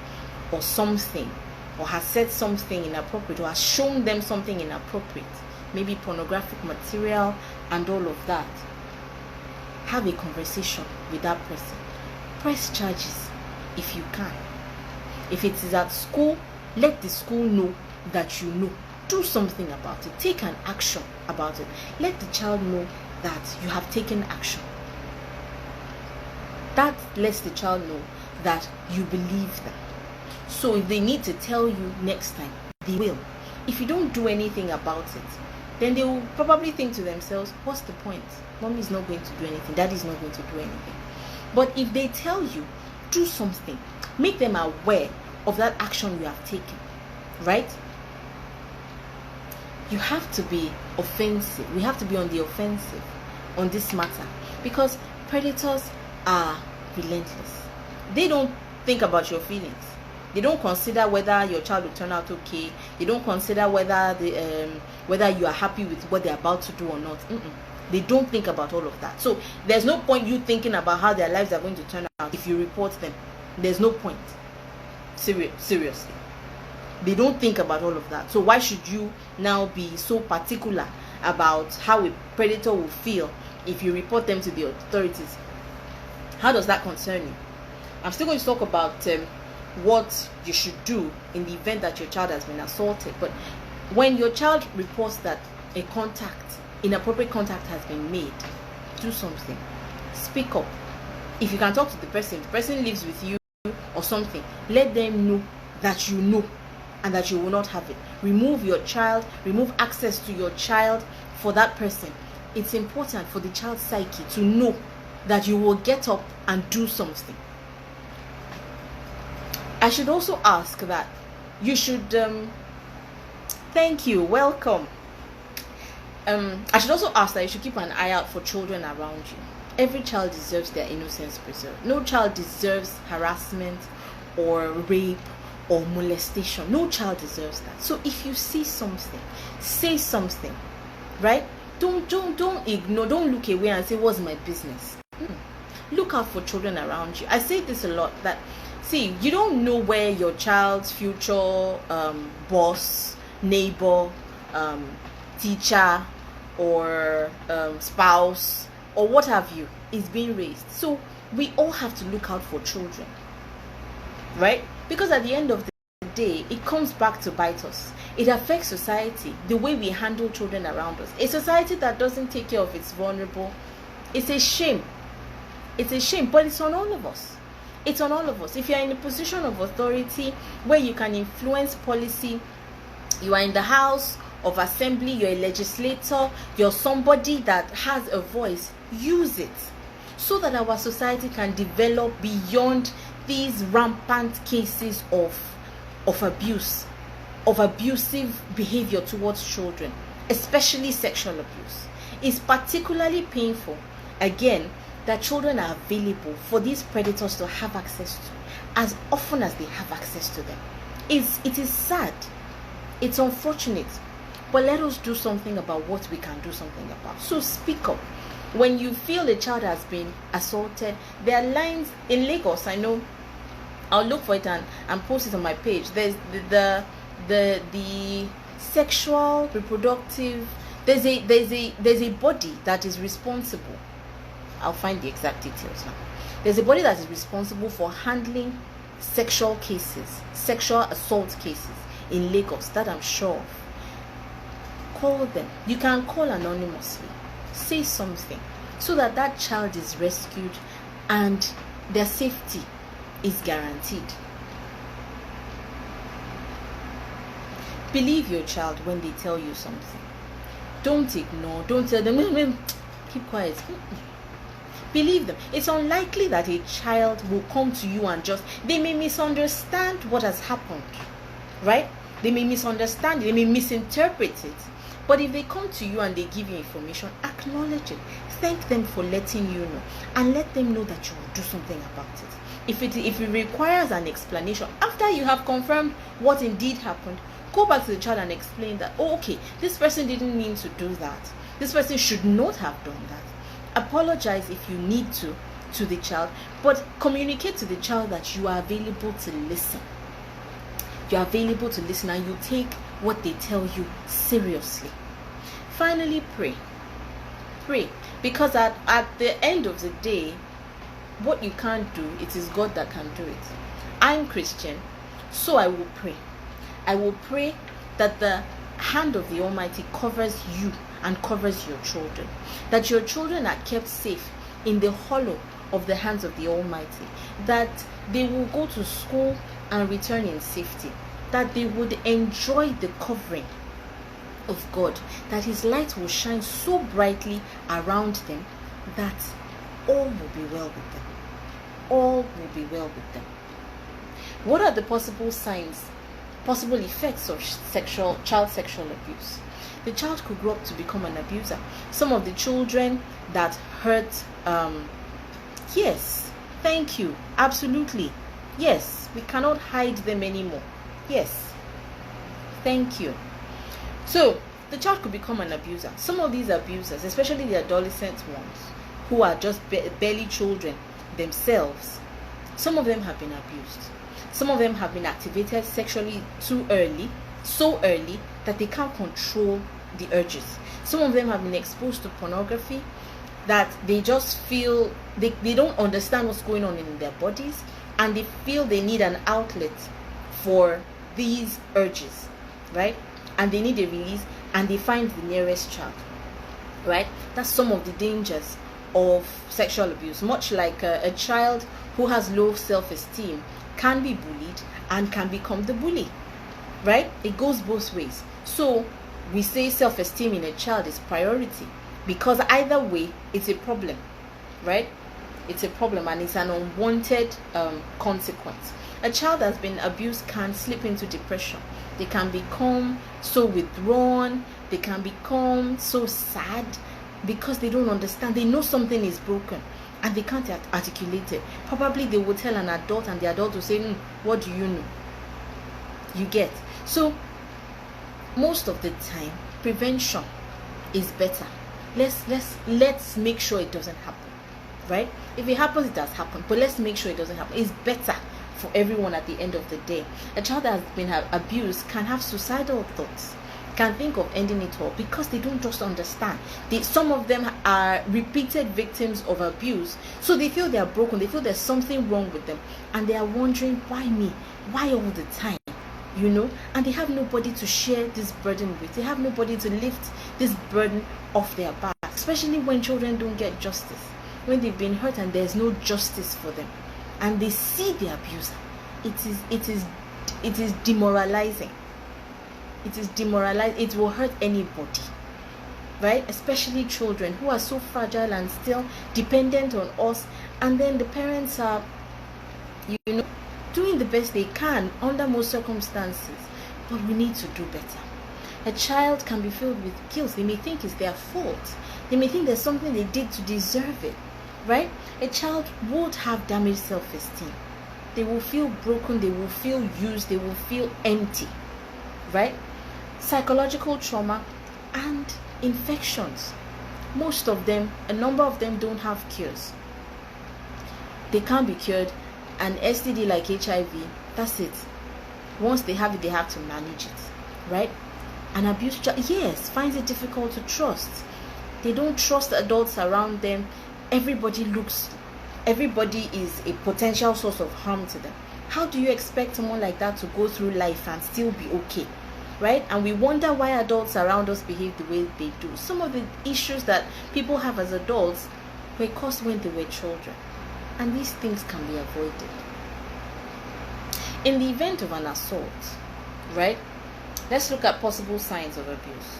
or something, or has said something inappropriate, or has shown them something inappropriate, maybe pornographic material and all of that. Have a conversation with that person. Press charges if you can. If it is at school, let the school know that you know. Do something about it. Take an action about it. Let the child know that you have taken action. That lets the child know that you believe them. So if they need to tell you next time, they will. If you don't do anything about it, then they will probably think to themselves, what's the point? Mommy is not going to do anything. Daddy is not going to do anything. But if they tell you, do something. Make them aware of that action you have taken. Right? You have to be offensive. We have to be on the offensive on this matter, because predators are relentless. They don't think about your feelings. They don't consider whether your child will turn out okay. They don't consider whether you are happy with what they're about to do or not. They don't think about all of that. So there's no point you thinking about how their lives are going to turn out if you report them. There's no point. Seriously. They don't think about all of that. So why should you now be so particular about how a predator will feel if you report them to the authorities? How does that concern you? I'm still going to talk about what you should do in the event that your child has been assaulted. But when your child reports that inappropriate contact has been made, do something. Speak up. If you can talk to the person lives with you or something, let them know that you know and that you will not have it. Remove access to your child for that person. It's important for the child's psyche to know that you will get up and do something. I should also ask that you should thank you, welcome. I should also ask that you should keep an eye out for children around you. Every child deserves their innocence preserved. No child deserves harassment or rape or molestation. No child deserves that. So if you see something, say something, right? Don't ignore, don't look away and say, what's my business? Look out for children around you. I say this a lot, that see, you don't know where your child's future boss, neighbor, teacher, or spouse, or what have you, is being raised. So we all have to look out for children, right? Because at the end of the day, it comes back to bite us. It affects society, the way we handle children around us. A society that doesn't take care of its vulnerable, it's a shame. It's a shame, but it's on all of us. It's on all of us. If you're in a position of authority where you can influence policy, you are in the House of Assembly, you're a legislator, you're somebody that has a voice, use it so that our society can develop beyond these rampant cases of abuse, of abusive behavior towards children, especially sexual abuse. It's particularly painful, again, that children are available for these predators to have access to as often as they have access to them. It is sad. It's unfortunate. But let us do something about what we can do something about. So speak up. When you feel a child has been assaulted, there are lines in Lagos, I know. I'll look for it and post it on my page. There's the sexual reproductive, there's a body that is responsible. I'll find the exact details now. There's a body that is responsible for handling sexual cases, sexual assault cases in Lagos, that I'm sure of. Call them. You can call anonymously. Say something so that that child is rescued and their safety is guaranteed. Believe your child when they tell you something. Don't ignore. Don't tell them, keep quiet. Believe them. It's unlikely that a child will come to you and they may misunderstand what has happened, right? They may misunderstand it, they may misinterpret it. But if they come to you and they give you information, acknowledge it. Thank them for letting you know, and let them know that you will do something about it. If it requires an explanation, after you have confirmed what indeed happened, go back to the child and explain that, oh, okay, this person didn't mean to do that. This person should not have done that. Apologize if you need to the child, but communicate to the child that you are available to listen. You are available to listen, and you take what they tell you seriously. Finally, pray. Pray. Because at the end of the day, what you can't do, it is God that can do it. I'm Christian, so I will pray. I will pray that the hand of the Almighty covers you and covers your children. That your children are kept safe in the hollow of the hands of the Almighty. That they will go to school and return in safety. That they would enjoy the covering of God. That His light will shine so brightly around them that all will be well with them. All will be well with them. What are the possible signs, possible effects of child sexual abuse? The child could grow up to become an abuser. Some of the children that hurt, yes, thank you, absolutely, yes, we cannot hide them anymore. Yes, thank you. So the child could become an abuser. Some of these abusers, especially the adolescent ones, who are just barely children themselves, some of them have been abused. Some of them have been activated sexually too early, so early that they can't control the urges. Some of them have been exposed to pornography that they just feel they don't understand what's going on in their bodies, and they feel they need an outlet for these urges, right? And they need a release, and they find the nearest child, right? That's some of the dangers of sexual abuse. Much like a child who has low self-esteem can be bullied and can become the bully, right? It goes both ways. So we say self-esteem in a child is priority, because either way it's a problem, right? It's a problem, and it's an unwanted consequence. A child that's been abused can slip into depression. They can become so withdrawn, they can become so sad, because they don't understand. They know something is broken and they can't articulate it. Probably they will tell an adult, and the adult will say, what do you know? You get? So most of the time, prevention is better. Let's make sure it doesn't happen, right? If it happens, it does happen, but let's make sure it doesn't happen. It's better for everyone at the end of the day. A child that has been abused can have suicidal thoughts, can think of ending it all, because they don't just understand. Some of them are repeated victims of abuse, so they feel they are broken, they feel there's something wrong with them, and they are wondering, why me? Why all the time? And they have nobody to share this burden with. They have nobody to lift this burden off their back, especially when children don't get justice, when they've been hurt and there's no justice for them, and they see the abuser. It is demoralizing. It is demoralizing. It will hurt anybody, right? Especially children who are so fragile and still dependent on us, and then the parents are doing the best they can under most circumstances, but we need to do better. A child can be filled with guilt. They may think it's their fault. They may think there's something they did to deserve it, right? A child would have damaged self-esteem. They will feel broken. They will feel used. They will feel empty, right? Psychological trauma and infections. Most of them, a number of them, don't have cures. They can't be cured. An STD like HIV, that's it. Once they have it, they have to manage it, right? An abused child, yes, finds it difficult to trust. They don't trust the adults around them. Everybody is a potential source of harm to them. How do you expect someone like that to go through life and still be okay, right? And we wonder why adults around us behave the way they do. Some of the issues that people have as adults were caused when they were children. And these things can be avoided. In the event of an assault, right? Let's look at possible signs of abuse.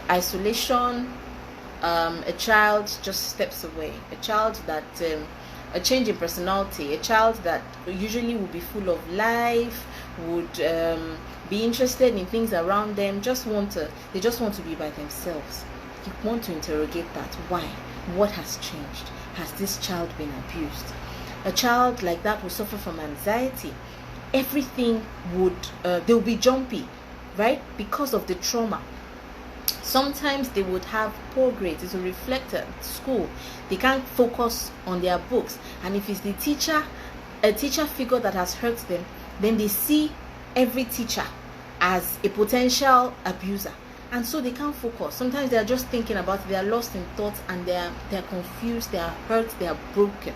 Isolation, a child just steps away. A child that, a change in personality. A child that usually would be full of life, would be interested in things around them, they just want to be by themselves. You want to interrogate that. Why? What has changed? Has this child been abused? A child like that will suffer from anxiety. Everything they'll be jumpy, right? Because of the trauma. Sometimes they would have poor grades. It will reflect at school. They can't focus on their books. And if it's a teacher figure that has hurt them, then they see every teacher as a potential abuser. And so they can't focus. Sometimes they are just thinking about it. They are lost in thoughts, and they are confused, they are hurt, they are broken.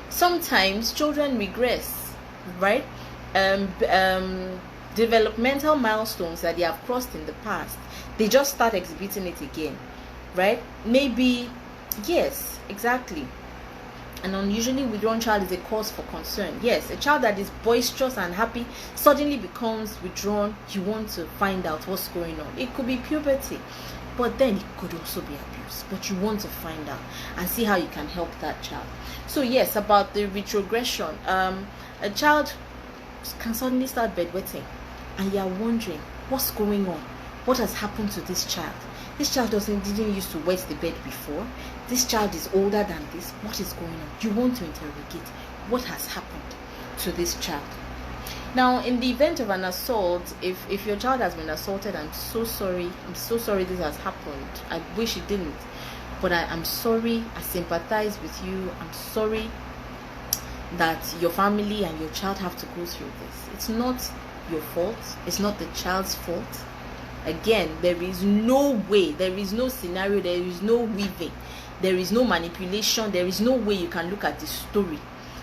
Sometimes children regress, right? Developmental milestones that they have crossed in the past, they just start exhibiting it again, right? Maybe, yes, exactly. An unusually withdrawn child is a cause for concern. Yes, a child that is boisterous and happy suddenly becomes withdrawn. You want to find out what's going on. It could be puberty, but then it could also be abuse. But you want to find out and see how you can help that child. So yes, about the retrogression, a child can suddenly start bedwetting, and you are wondering what's going on. What has happened to this child? This child didn't used to wet the bed before. This child is older than this. What is going on? You want to interrogate what has happened to this child. Now, in the event of an assault, if your child has been assaulted, I'm so sorry this has happened. I wish it didn't, but I'm sorry. I sympathize with you. I'm sorry that your family and your child have to go through this. It's not your fault. It's not the child's fault. Again, there is no way, there is no scenario, there is no weaving there is no manipulation, there is no way you can look at the story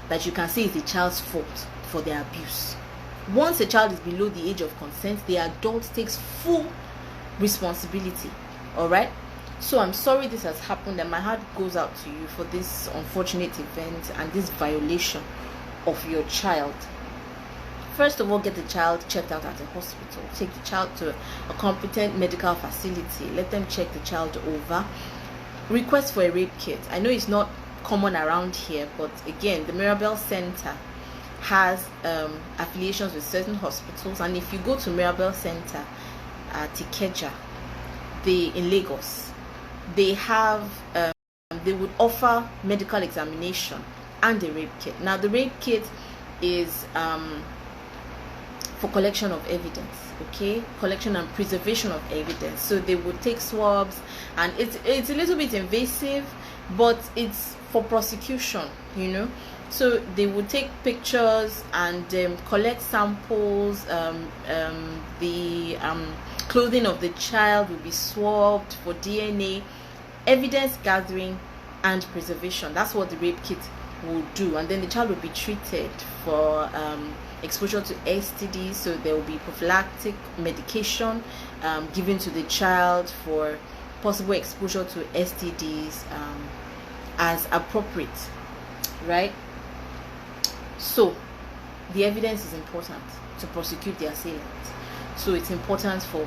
that you can say it's the child's fault for their abuse. Once a child is below the age of consent, the adult takes full responsibility. All right. So I'm sorry this has happened, and my heart goes out to you for this unfortunate event and this violation of your child. First of all, get the child checked out at a hospital. Take the child to a competent medical facility. Let them check the child over. Request for a rape kit. I know it's not common around here, but again, the Mirabel Center has affiliations with certain hospitals, and if you go to Mirabel Center at Ikeja, in Lagos, they have they would offer medical examination and a rape kit. Now the rape kit is for collection of evidence, okay, collection and preservation of evidence. So they would take swabs, and it's a little bit invasive, but it's for prosecution, you know. So they would take pictures and collect samples. The clothing of the child will be swabbed for DNA, evidence gathering and preservation. That's what the rape kit will do. And then the child will be treated for exposure to STDs. So there will be prophylactic medication given to the child for possible exposure to STDs as appropriate, right? So the evidence is important to prosecute the assailant. So it's important for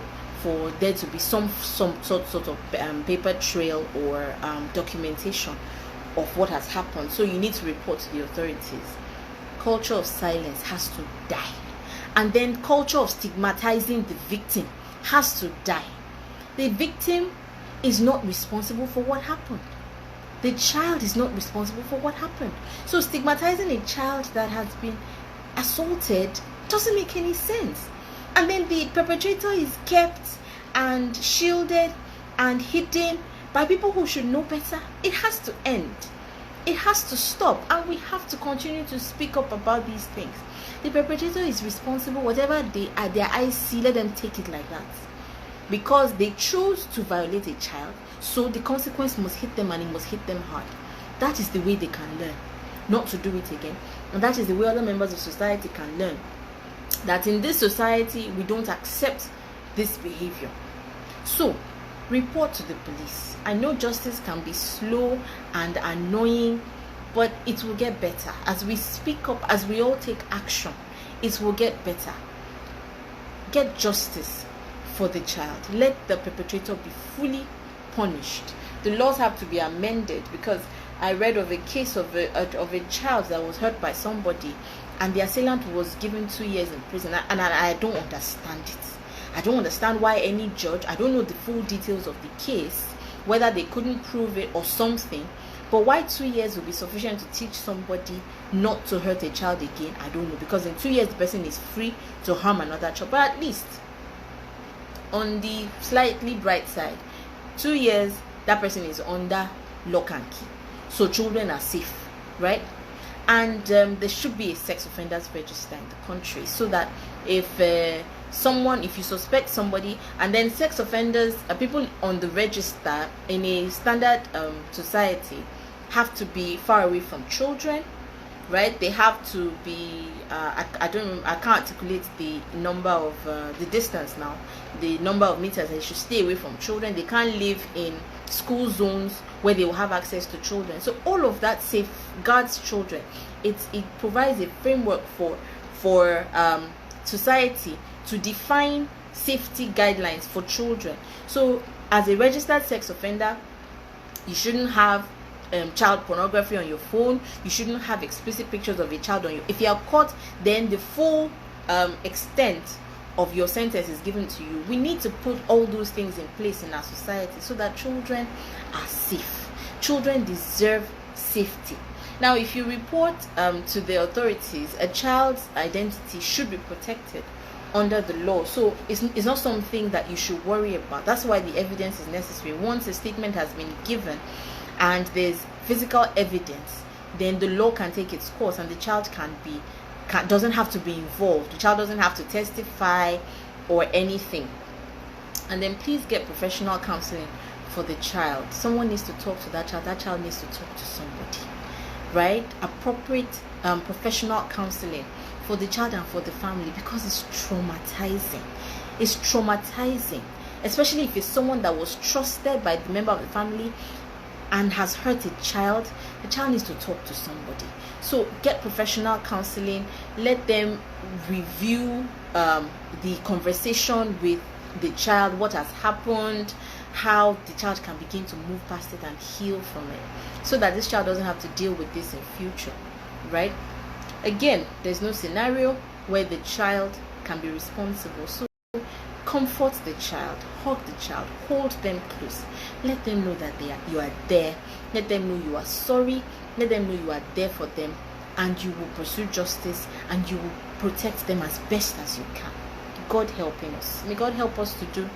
there to be some sort of paper trail or documentation of what has happened. So you need to report to the authorities. Culture of silence has to die, and then culture of stigmatizing the victim has to die. The victim is not responsible for what happened. The child is not responsible for what happened. So stigmatizing a child that has been assaulted doesn't make any sense. And then the perpetrator is kept and shielded and hidden by people who should know better. It has to end. It has to stop, and we have to continue to speak up about these things. The perpetrator is responsible. Whatever their eyes see, let them take it like that. Because they chose to violate a child, so the consequence must hit them, and it must hit them hard. That is the way they can learn not to do it again. And that is the way other members of society can learn that in this society we don't accept this behavior. So report to the police. I know justice can be slow and annoying, but it will get better as we speak up, as we all take action. It will get better. Get justice for the child. Let the perpetrator be fully punished. The laws have to be amended, because I read of a case of a child that was hurt by somebody, and the assailant was given 2 years in prison. And I don't understand it. I don't understand why any judge, I don't know the full details of the case, whether they couldn't prove it or something, but why 2 years will be sufficient to teach somebody not to hurt a child again, I don't know. Because in 2 years the person is free to harm another child. But at least on the slightly bright side, 2 years that person is under lock and key, so children are safe, right? And there should be a sex offenders register in the country, so that if you suspect somebody, and then sex offenders, people on the register in a standard society have to be far away from children, right? They have to be I can't articulate the number of the distance now, the number of meters. They should stay away from children. They can't live in school zones where they will have access to children. So all of that safeguards children. It provides a framework for society to define safety guidelines for children. So as a registered sex offender, you shouldn't have child pornography on your phone. You shouldn't have explicit pictures of a child on you. If you are caught, then the full extent of your sentence is given to you. We need to put all those things in place in our society so that children are safe. Children deserve safety. Now, if you report to the authorities, a child's identity should be protected under the law. So it's not something that you should worry about. That's why the evidence is necessary. Once a statement has been given and there's physical evidence, then the law can take its course, and the child doesn't have to be involved. The child doesn't have to testify or anything. And then please get professional counseling for the child. Someone needs to talk to that child. That child needs to talk to somebody, right? Appropriate professional counseling for the child and for the family, because it's traumatizing. It's traumatizing, especially if it's someone that was trusted by the member of the family and has hurt a child. The child needs to talk to somebody. So get professional counseling. Let them review the conversation with the child, what has happened, how the child can begin to move past it and heal from it, so that this child doesn't have to deal with this in future, right? Again, there's no scenario where the child can be responsible. So comfort the child, hug the child, hold them close, let them know that you are there, let them know you are sorry, let them know you are there for them, and you will pursue justice and you will protect them as best as you can. God helping us. May God help us to do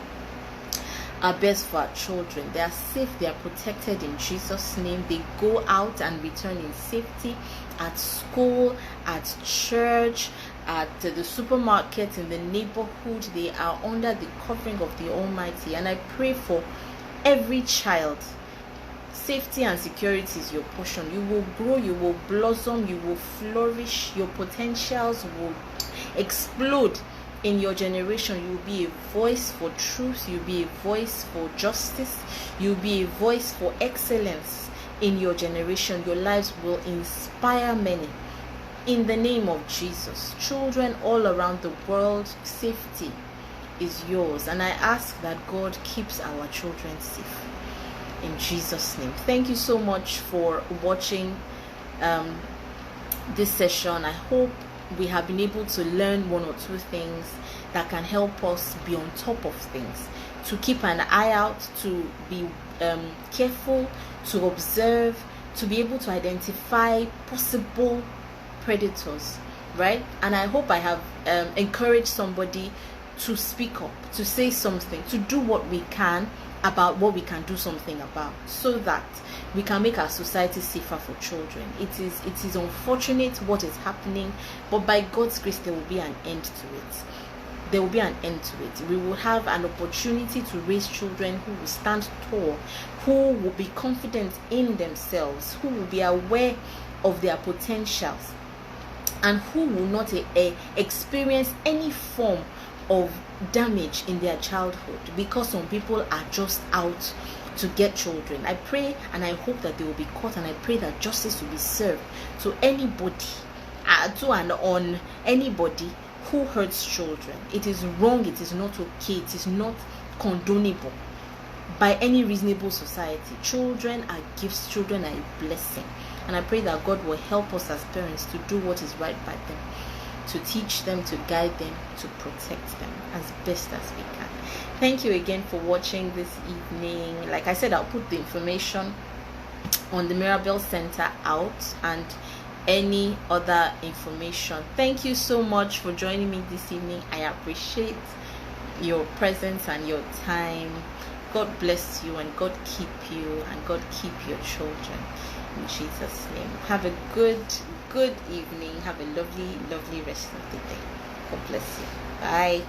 our best for our children. They are safe, they are protected in Jesus' name. They go out and return in safety at school, at church, at the supermarket, in the neighborhood. They are under the covering of the Almighty. And I pray for every child. Safety and security is your portion. You will grow, you will blossom, you will flourish. Your potentials will explode in your generation. You will be a voice for truth. You'll be a voice for justice. You'll be a voice for excellence in your generation. Your lives will inspire many. In the name of Jesus, children all around the world, safety is yours. And I ask that God keeps our children safe. In Jesus' name. Thank you so much for watching this session. I hope we have been able to learn one or two things that can help us be on top of things, to keep an eye out, to be careful, to observe, to be able to identify possible predators, right? And I hope I have encouraged somebody to speak up, to say something, to do what we can about what we can do something about, so that we can make our society safer for children. It is unfortunate what is happening, but by God's grace there will be an end to it. There will be an end to it. We will have an opportunity to raise children who will stand tall, who will be confident in themselves, who will be aware of their potentials, and who will not experience any form of damage in their childhood because some people are just out to get children. I pray and I hope that they will be caught, and I pray that justice will be served to anybody, to and on anybody who hurts children. It is wrong, it is not okay, it is not condonable by any reasonable society. Children are gifts, children are a blessing, and I pray that God will help us as parents to do what is right by them, to teach them, to guide them, to protect them as best as we can. Thank you again for watching this evening. Like I said, I'll put the information on the Mirabel Center out and any other information. Thank you so much for joining me this evening. I appreciate your presence and your time. God bless you, and God keep you, and God keep your children. In Jesus' name. Have a good evening. Have a lovely rest of the day. God bless you. Bye.